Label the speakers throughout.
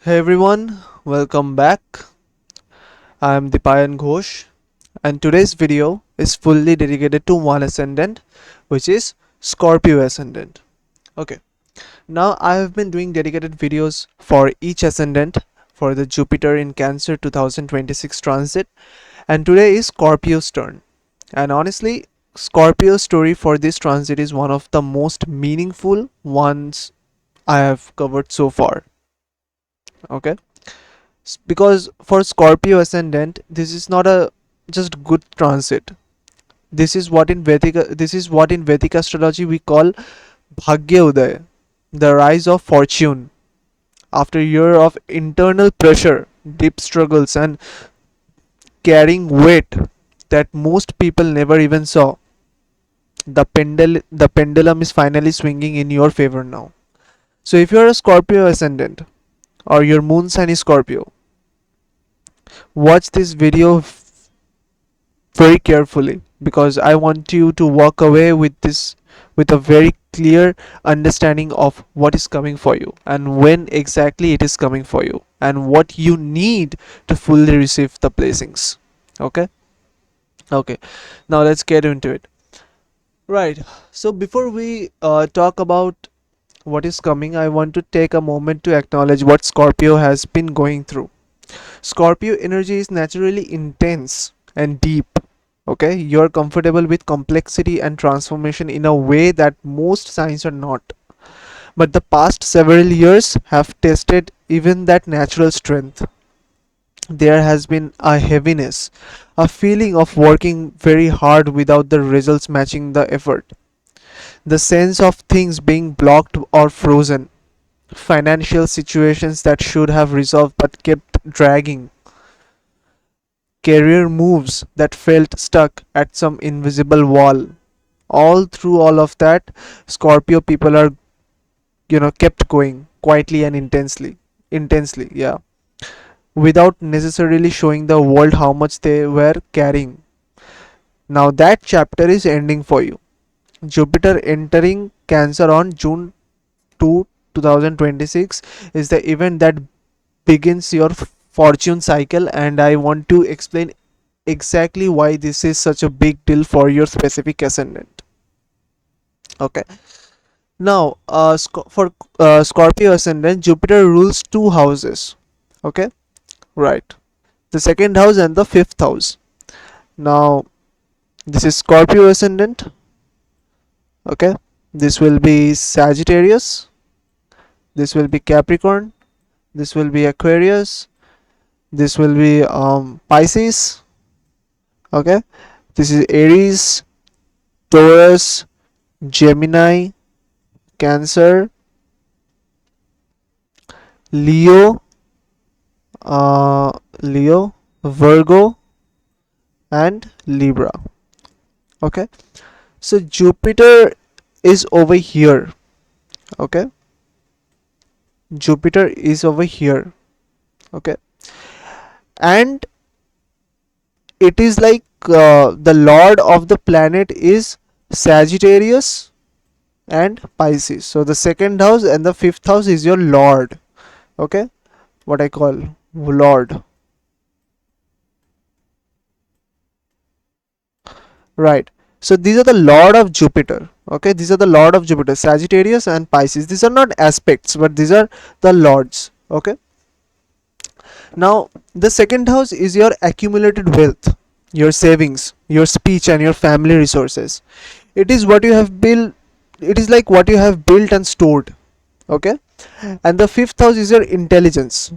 Speaker 1: Hey everyone, welcome back. I am Dipayan Ghosh, and today's video is fully dedicated to one ascendant, which is Scorpio Ascendant. Okay, now I have been doing dedicated videos for each ascendant for the Jupiter in Cancer 2026 transit, and today is Scorpio's turn. And honestly, Scorpio's story for this transit is one of the most meaningful ones I have covered so far. Okay, because for Scorpio ascendant this is not a just good transit. This is what in Vedic astrology we call Bhagya Uday, the rise of fortune after a year of internal pressure, deep struggles, and carrying weight that most people never even saw. The pendulum is finally swinging in your favor now. So if you're a Scorpio ascendant or your moon sign is Scorpio, watch this video very carefully, because I want you to walk away with this with a very clear understanding of what is coming for you and when exactly it is coming for you and what you need to fully receive the blessings. Okay? Okay. Now let's get into it. Right. So before we talk about what is coming, I want to take a moment to acknowledge what Scorpio has been going through. Scorpio energy is naturally intense and deep. Okay, you're comfortable with complexity and transformation in a way that most signs are not. But the past several years have tested even that natural strength. There has been a heaviness, a feeling of working very hard without the results matching the effort, the sense of things being blocked or frozen, financial situations that should have resolved but kept dragging, career moves that felt stuck at some invisible wall. All through all of that, Scorpio people are, kept going quietly and intensely, yeah, without necessarily showing the world how much they were carrying. Now that chapter is ending for you. Jupiter entering Cancer on June 2 2026 is the event that begins your fortune cycle, and I want to explain exactly why this is such a big deal for your specific ascendant. Okay. Now, for Scorpio ascendant, Jupiter rules two houses. Okay, right. The second house and the fifth house. Now, this is Scorpio ascendant. Okay, this will be Sagittarius. This will be Capricorn. This will be Aquarius. This will be Pisces. Okay, this is Aries, Taurus, Gemini, Cancer, Leo, uh, Leo, Virgo, and Libra. Okay, so Jupiter is over here. Okay, Jupiter is over here. Okay, and it is like the lord of the planet is Sagittarius and Pisces. So the second house and the fifth house is your lord. Okay, what I call lord. Right. So these are the lord of Jupiter. Okay, these are the lord of Jupiter, Sagittarius and Pisces. These are not aspects, but these are the lords. Okay. Now the second house is your accumulated wealth, your savings, your speech, and your family resources. It is what you have built. It is like what you have built and stored. Okay. And the fifth house is your intelligence,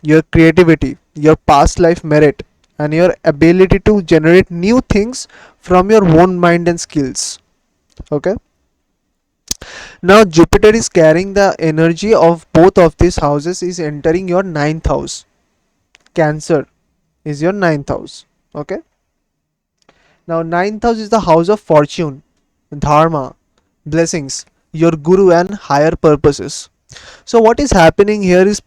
Speaker 1: your creativity, your past life merit, and your ability to generate new things from your own mind and skills. Okay. Now Jupiter is carrying the energy of both of these houses, is entering your ninth house. Cancer is your ninth house. Okay. Now ninth house is the house of fortune, dharma, blessings, your guru, and higher purposes. So what is happening here is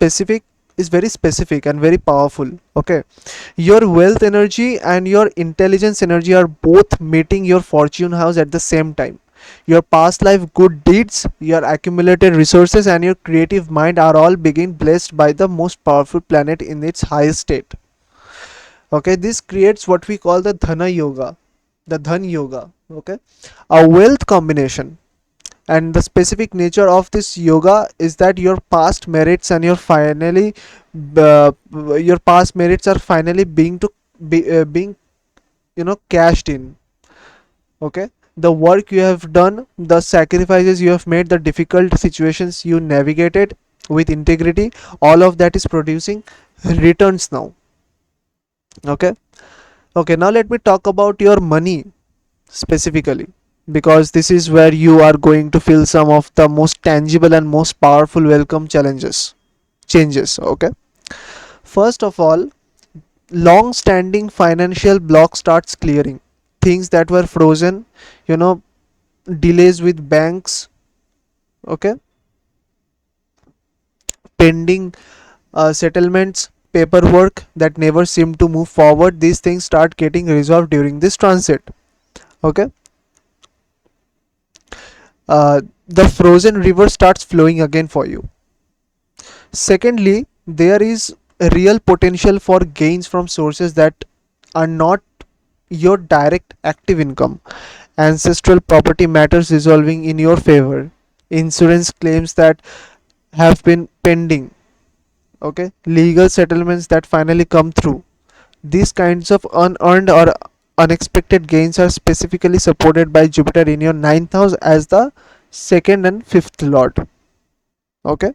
Speaker 1: very specific and very powerful. Okay, your wealth energy and your intelligence energy are both meeting your fortune house at the same time. Your past life good deeds, your accumulated resources, and your creative mind are all being blessed by the most powerful planet in its highest state. Okay, this creates what we call the Dhana Yoga, the Dhan Yoga. Okay, a wealth combination. And the specific nature of this yoga is that your past merits and uh, your past merits are finally being cashed in. Okay, the work you have done, the sacrifices you have made, the difficult situations you navigated with integrity, all of that is producing returns now. Okay, okay, now let me talk about your money specifically, because this is where you are going to feel some of the most tangible and most powerful welcome changes. Okay, first of all, long standing financial block starts clearing. Things that were frozen, you know delays with banks, okay, pending settlements, paperwork that never seemed to move forward, these things start getting resolved during this transit. Okay, the frozen river starts flowing again for you. Secondly, there is a real potential for gains from sources that are not your direct active income. Ancestral property matters resolving in your favor. Insurance claims that have been pending. Okay, legal settlements that finally come through. These kinds of unearned or unexpected gains are specifically supported by Jupiter in your ninth house as the second and fifth lord. Okay.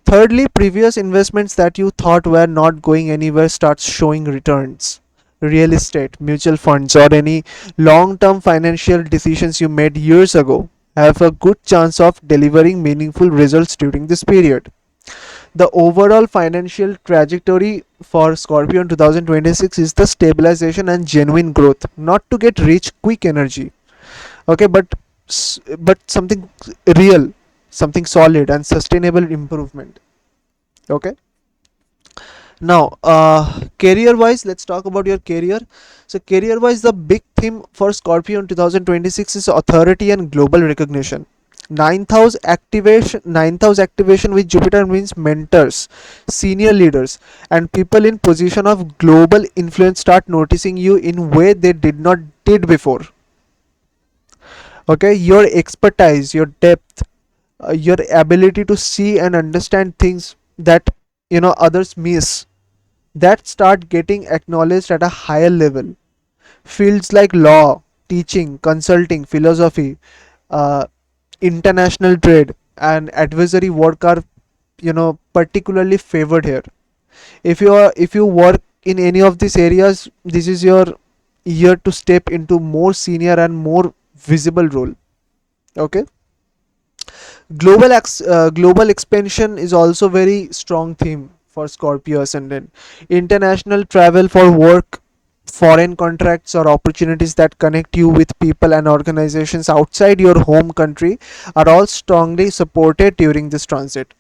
Speaker 1: Thirdly, previous investments that you thought were not going anywhere start showing returns. Real estate, mutual funds, or any long term financial decisions you made years ago have a good chance of delivering meaningful results during this period. The overall financial trajectory for Scorpio in 2026 is the stabilization and genuine growth, not to get rich quick energy. Okay, but something real, something solid and sustainable improvement. Okay, now career wise, let's talk about your career. So career wise, the big theme for Scorpio in 2026 is authority and global recognition. Ninth house activation with Jupiter means mentors, senior leaders, and people in position of global influence start noticing you in way they did not did before. Okay, your expertise, your depth, your ability to see and understand things that others miss, that start getting acknowledged at a higher level. Fields like law, teaching, consulting, philosophy, uh, international trade, and advisory work are particularly favored here. If you work in any of these areas, this is your year to step into more senior and more visible role. Okay, global expansion is also very strong theme for Scorpio ascendant. International travel for work, foreign contracts, or opportunities that connect you with people and organizations outside your home country are all strongly supported during this transit.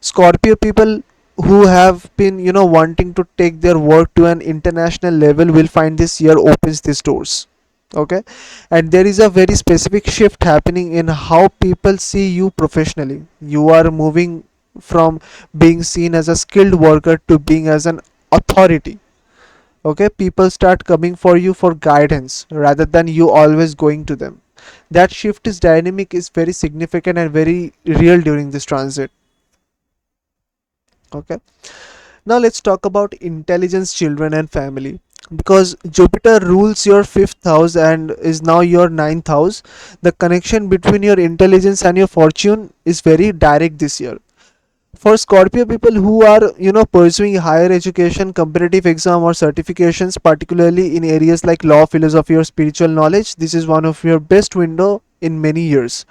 Speaker 1: Scorpio people who have been wanting to take their work to an international level will find this year opens these doors. Okay, and there is a very specific shift happening in how people see you professionally. You are moving from being seen as a skilled worker to being as an authority. Okay, people start coming for you for guidance rather than you always going to them. That shift is dynamic, is very significant and very real during this transit. Okay, now let's talk about intelligence, children, and family. Because Jupiter rules your fifth house and is now your ninth house, the connection between your intelligence and your fortune is very direct this year. For Scorpio people who are pursuing higher education, competitive exam, or certifications, particularly in areas like law, philosophy, or spiritual knowledge, this is one of your best window in many years.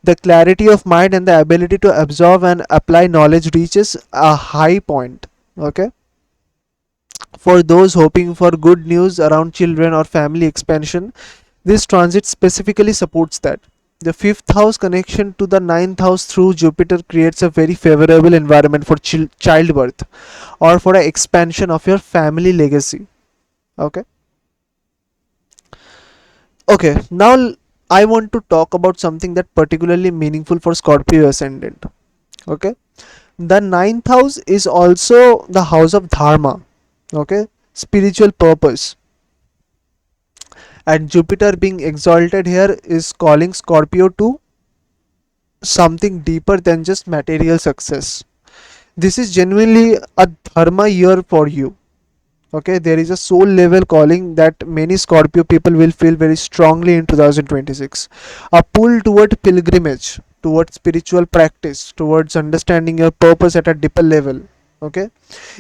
Speaker 1: The clarity of mind and the ability to absorb and apply knowledge reaches a high point. Okay, for those hoping for good news around children or family expansion, this transit specifically supports that. The fifth house connection to the ninth house through Jupiter creates a very favorable environment for childbirth or for an expansion of your family legacy. Okay. Okay. Now I want to talk about something that particularly meaningful for Scorpio ascendant. Okay, the ninth house is also the house of dharma. Okay, spiritual purpose, and Jupiter being exalted here is calling Scorpio to something deeper than just material success. This is genuinely a dharma year for you. Okay, there is a soul level calling that many Scorpio people will feel very strongly in 2026. A pull toward pilgrimage, towards spiritual practice, towards understanding your purpose at a deeper level. Okay,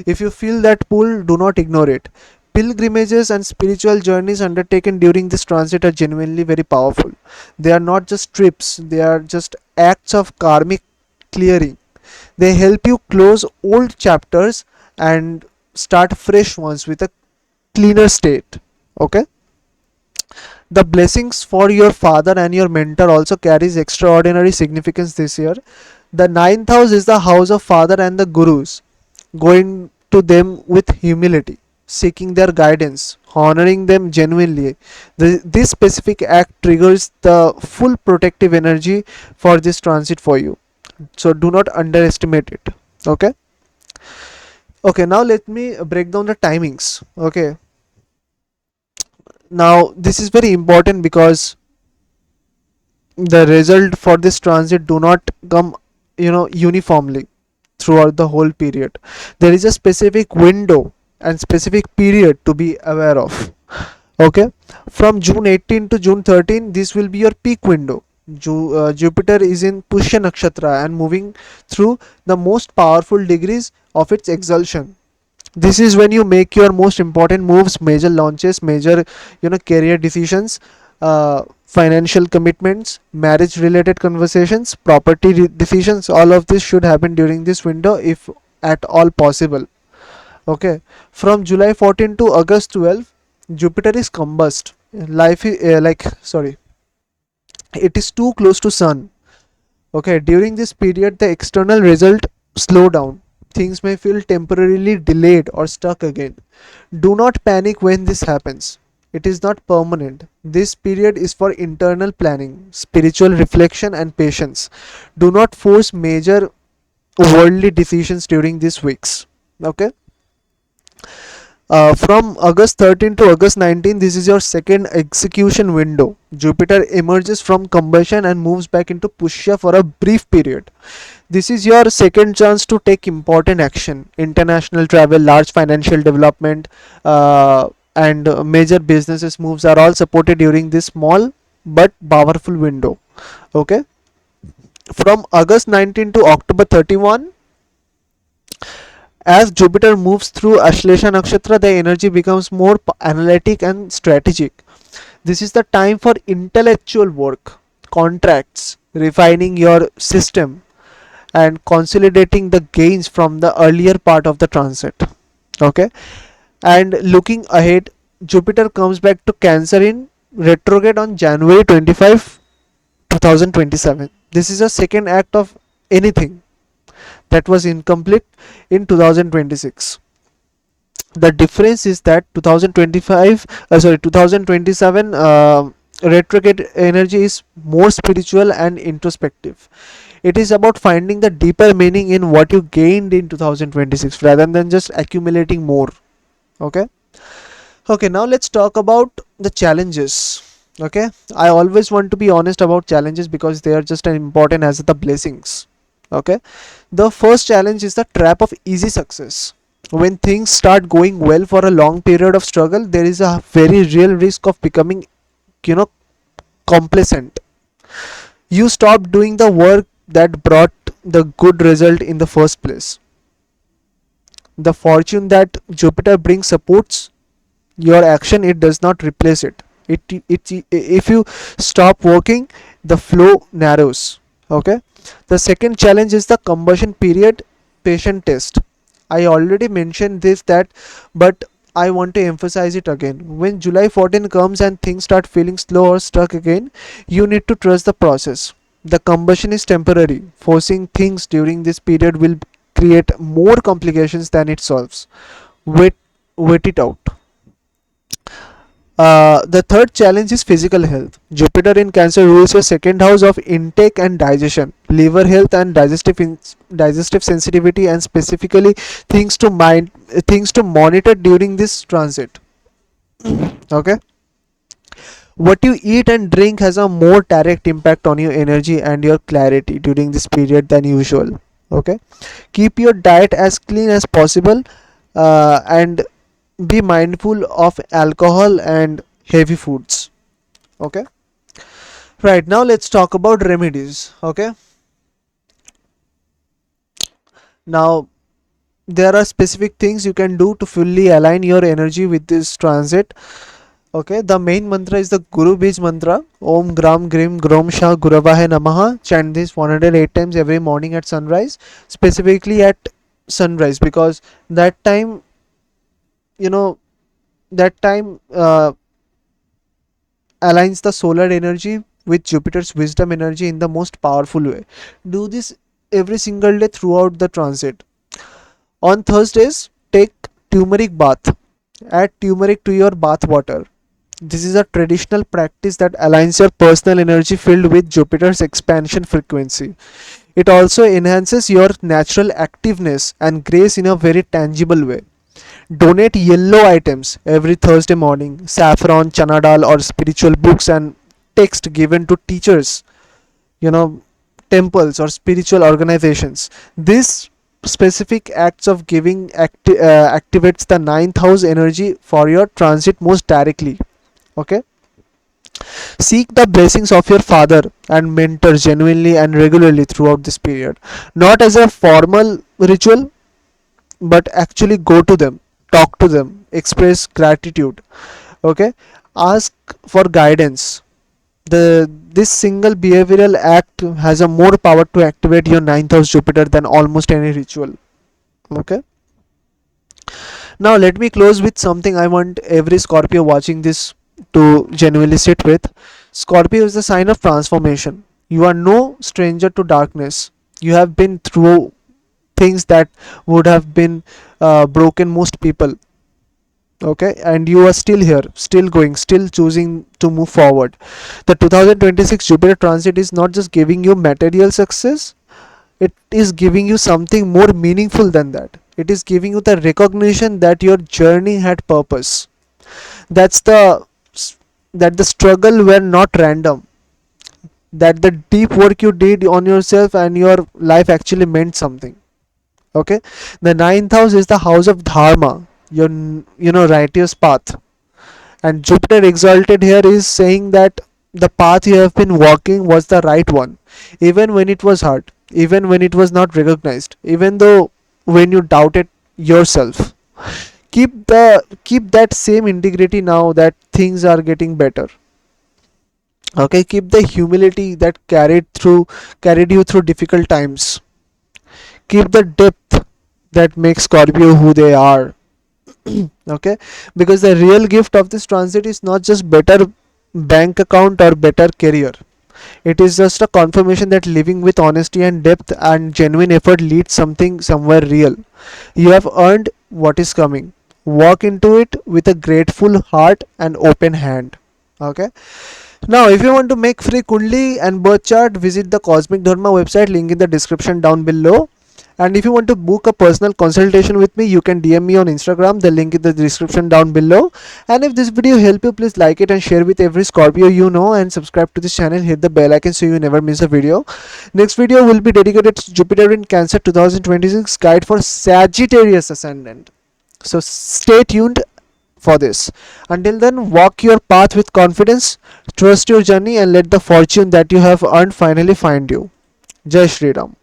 Speaker 1: if you feel that pull, do not ignore it. Pilgrimages and spiritual journeys undertaken during this transit are genuinely very powerful. They are not just trips, they are just acts of karmic clearing. They help you close old chapters and start fresh ones with a cleaner state. Okay, the blessings for your father and your mentor also carries extraordinary significance this year. The ninth house is the house of father and the gurus, going to them with humility, seeking their guidance, honoring them genuinely. This specific act triggers the full protective energy for this transit for you, so do not underestimate it. Okay, okay, now let me break down the timings. Okay, now this is very important because the result for this transit do not come uniformly throughout the whole period. There is a specific window and specific period to be aware of. Okay, from June 18 to June 13, this will be your peak window. Jupiter is in Pushya Nakshatra and moving through the most powerful degrees of its exaltation. This is when you make your most important moves, major launches, major career decisions, financial commitments, marriage related conversations, property decisions. All of this should happen during this window if at all possible. Okay, from July 14 to August 12, Jupiter is combust. Life is it is too close to sun. Okay, during this period, the external result slow down. Things may feel temporarily delayed or stuck again. Do not panic when this happens. It is not permanent. This period is for internal planning, spiritual reflection, and patience. Do not force major worldly decisions during these weeks. Okay, from August 13 to August 19, this is your second execution window. Jupiter emerges from combustion and moves back into Pushya for a brief period. This is your second chance to take important action. International travel, large financial development, and major businesses moves are all supported during this small but powerful window. Okay, from August 19 to October 31, as Jupiter moves through Ashlesha Nakshatra, the energy becomes more analytic and strategic. This is the time for intellectual work, contracts, refining your system, and consolidating the gains from the earlier part of the transit. Okay, and looking ahead, Jupiter comes back to Cancer in retrograde on January 25, 2027. This is a second act of anything that was incomplete in 2026. The difference is that 2027 retrograde energy is more spiritual and introspective. It is about finding the deeper meaning in what you gained in 2026 rather than just accumulating more. Okay, okay, now let's talk about the challenges. Okay, I always want to be honest about challenges because they are just as important as the blessings. Okay, the first challenge is the trap of easy success. When things start going well for a long period of struggle, there is a very real risk of becoming you know complacent. You stop doing the work that brought the good result in the first place. The fortune that Jupiter brings supports your action, it does not replace it. If you stop working, the flow narrows. Okay, the second challenge is the combustion period patient test. I already mentioned this that, but I want to emphasize it again. When July 14 comes and things start feeling slow or stuck again, you need to trust the process. The combustion is temporary. Forcing things during this period will create more complications than it solves. Wait, wait it out. The third challenge is physical health. Jupiter in Cancer rules your second house of intake and digestion, liver health and digestive sensitivity, and specifically things to monitor during this transit. Okay, what you eat and drink has a more direct impact on your energy and your clarity during this period than usual. Okay, keep your diet as clean as possible, and be mindful of alcohol and heavy foods. Okay, right, now let's talk about remedies. Okay, now there are specific things you can do to fully align your energy with this transit. Okay, the main mantra is the Guru Bij mantra. Om Gram Grim Grom Shah Guravahe Namaha. Chant this 108 times every morning at sunrise, specifically at sunrise, because that time, you know, that time aligns the solar energy with Jupiter's wisdom energy in the most powerful way. Do this every single day throughout the transit. On Thursdays, take turmeric bath. Add turmeric to your bath water. This is a traditional practice that aligns your personal energy field with Jupiter's expansion frequency. It also enhances your natural activeness and grace in a very tangible way. Donate yellow items every Thursday morning, saffron, chana dal, or spiritual books and text given to teachers, you know, temples or spiritual organizations. This specific acts of giving activates the ninth house energy for your transit most directly. Okay, seek the blessings of your father and mentor genuinely and regularly throughout this period, not as a formal ritual, but actually go to them, talk to them, express gratitude. Okay, ask for guidance. This single behavioral act has a more power to activate your ninth house Jupiter than almost any ritual. Okay, now let me close with something I want every Scorpio watching this to genuinely sit with. Scorpio is the sign of transformation. You are no stranger to darkness. You have been through things that would have been broken most people. Okay, and you are still here, still going, still choosing to move forward. The 2026 Jupiter transit is not just giving you material success, it is giving you something more meaningful than that. It is giving you the recognition that your journey had purpose. That's the that the struggle were not random, that the deep work you did on yourself and your life actually meant something. Okay, the ninth house is the house of dharma, your righteous path, and Jupiter exalted here is saying that the path you have been walking was the right one, even when it was hard, even when it was not recognized, even though when you doubted yourself. Keep that same integrity now that things are getting better. Okay, keep the humility that carried you through difficult times. Keep the depth that makes Scorpio who they are. Okay, because the real gift of this transit is not just better bank account or better career. It is just a confirmation that living with honesty and depth and genuine effort leads something somewhere real. You have earned what is coming. Walk into it with a grateful heart and open hand. Okay, now, if you want to make free Kundli and birth chart, visit the Cosmic Dharma website, link in the description down below. And if you want to book a personal consultation with me, you can DM me on Instagram, the link in the description down below. And if this video helped you, please like it and share with every Scorpio you know, and subscribe to this channel, hit the bell icon so you never miss a video. Next video will be dedicated to Jupiter in Cancer 2026 guide for Sagittarius Ascendant. So stay tuned for this. Until then, walk your path with confidence, trust your journey, and let the fortune that you have earned finally find you. Jai Shri Ram.